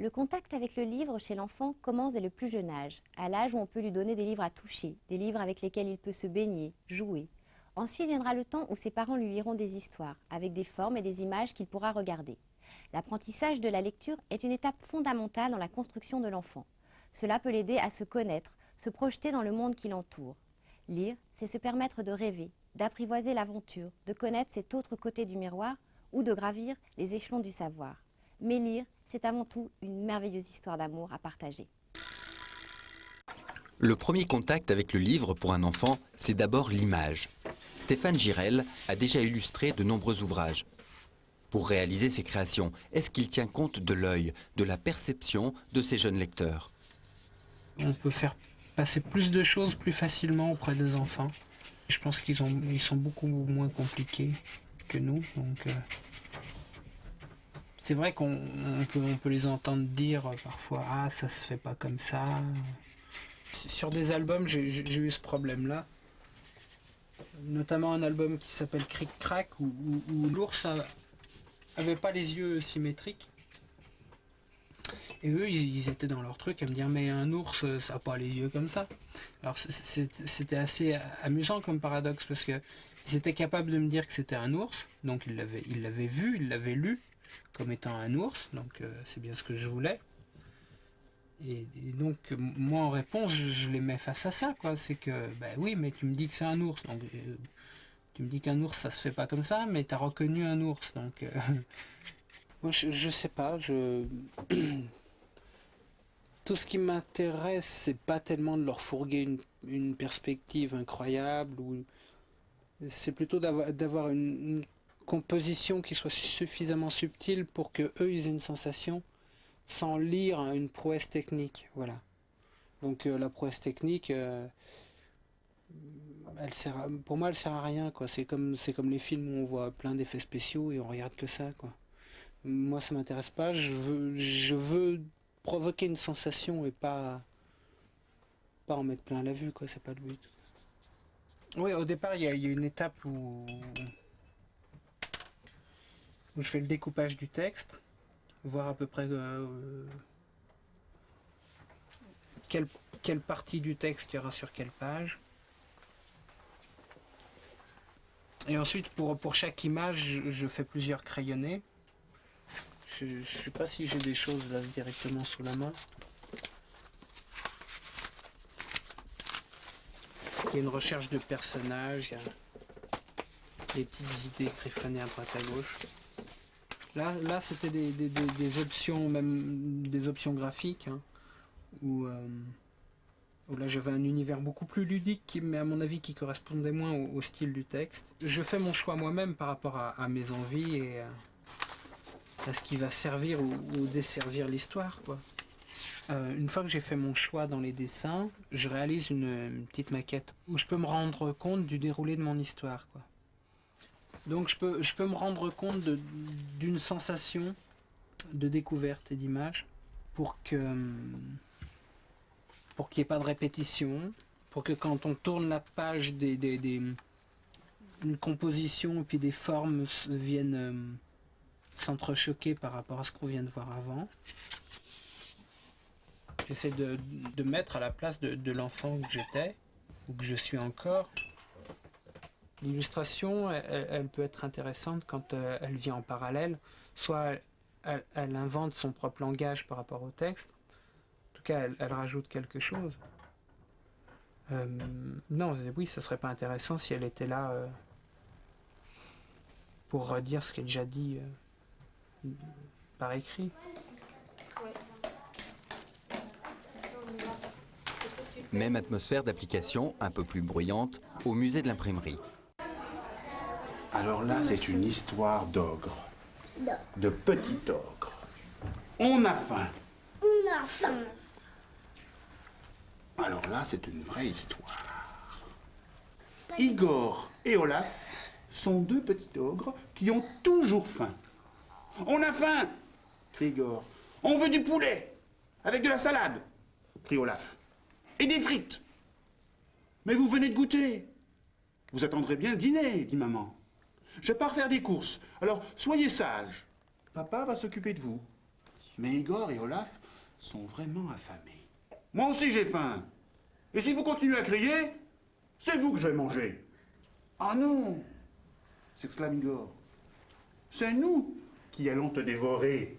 Le contact avec le livre chez l'enfant commence dès le plus jeune âge, à l'âge où on peut lui donner des livres à toucher, des livres avec lesquels il peut se baigner, jouer. Ensuite viendra le temps où ses parents lui liront des histoires, avec des formes et des images qu'il pourra regarder. L'apprentissage de la lecture est une étape fondamentale dans la construction de l'enfant. Cela peut l'aider à se connaître, se projeter dans le monde qui l'entoure. Lire, c'est se permettre de rêver, d'apprivoiser l'aventure, de connaître cet autre côté du miroir ou de gravir les échelons du savoir. Mais lire, c'est avant tout une merveilleuse histoire d'amour à partager. Le premier contact avec le livre pour un enfant, c'est d'abord l'image. Stéphane Girel a déjà illustré de nombreux ouvrages. Pour réaliser ses créations, est-ce qu'il tient compte de l'œil, de la perception de ses jeunes lecteurs? On peut faire passer plus de choses plus facilement auprès des enfants. Je pense qu'ils sont beaucoup moins compliqués que nous. Donc, c'est vrai qu'on peut les entendre dire parfois « Ah, ça se fait pas comme ça ». Sur des albums, j'ai eu ce problème-là. Notamment un album qui s'appelle Cric Crac, où l'ours avait pas les yeux symétriques. Et eux, ils étaient dans leur truc à me dire « Mais un ours, ça n'a pas les yeux comme ça ». Alors c'était assez amusant comme paradoxe, parce qu'ils étaient capables de me dire que c'était un ours, donc ils l'avaient vu, ils l'avaient lu comme étant un ours, donc c'est bien ce que je voulais. Et donc moi en réponse, je les mets face à ça, quoi. C'est que, bah oui, mais tu me dis que c'est un ours, donc tu me dis qu'un ours ça se fait pas comme ça, mais tu as reconnu un ours, donc moi je sais pas, tout ce qui m'intéresse, c'est pas tellement de leur fourguer une perspective incroyable, ou c'est plutôt d'avoir une composition qui soit suffisamment subtile pour que eux ils aient une sensation sans lire une prouesse technique, voilà. Donc la prouesse technique, pour moi elle sert à rien, quoi. C'est comme les films où on voit plein d'effets spéciaux et on regarde que ça, quoi. Moi ça m'intéresse pas, je veux provoquer une sensation et pas en mettre plein la vue, quoi. C'est pas le but. Oui, au départ il y a une étape où je fais le découpage du texte, voir à peu près quelle partie du texte il y aura sur quelle page. Et ensuite, pour chaque image, je fais plusieurs crayonnés. Je ne sais pas si j'ai des choses là directement sous la main. Il y a une recherche de personnages, il y a des petites idées griffonnées à droite à gauche. Là c'était des options, même des options graphiques, hein, où là j'avais un univers beaucoup plus ludique, mais à mon avis qui correspondait moins au style du texte. Je fais mon choix moi-même par rapport à mes envies et à ce qui va servir ou desservir l'histoire, quoi. Une fois que j'ai fait mon choix dans les dessins, je réalise une petite maquette où je peux me rendre compte du déroulé de mon histoire, quoi. Donc je peux me rendre compte d'une sensation de découverte et d'image pour qu'il n'y ait pas de répétition, pour que quand on tourne la page, une composition et puis des formes viennent s'entrechoquer par rapport à ce qu'on vient de voir avant. J'essaie de mettre à la place de l'enfant que j'étais, ou que je suis encore. L'illustration, elle peut être intéressante quand elle vient en parallèle. Soit elle invente son propre langage par rapport au texte. En tout cas, elle rajoute quelque chose. Non, oui, ça serait pas intéressant si elle était là pour redire ce qu'elle a déjà dit par écrit. Même atmosphère d'application, un peu plus bruyante, au musée de l'imprimerie. Alors là, c'est une histoire d'ogre. De petit ogre. On a faim. On a faim. Alors là, c'est une vraie histoire. Igor et Olaf sont deux petits ogres qui ont toujours faim. On a faim, crie Igor. On veut du poulet, avec de la salade, crie Olaf. Et des frites. Mais vous venez de goûter. Vous attendrez bien le dîner, dit maman. Je pars faire des courses, alors soyez sages. Papa va s'occuper de vous. Mais Igor et Olaf sont vraiment affamés. Moi aussi j'ai faim. Et si vous continuez à crier, c'est vous que je vais manger. Ah non, s'exclame Igor. C'est nous qui allons te dévorer.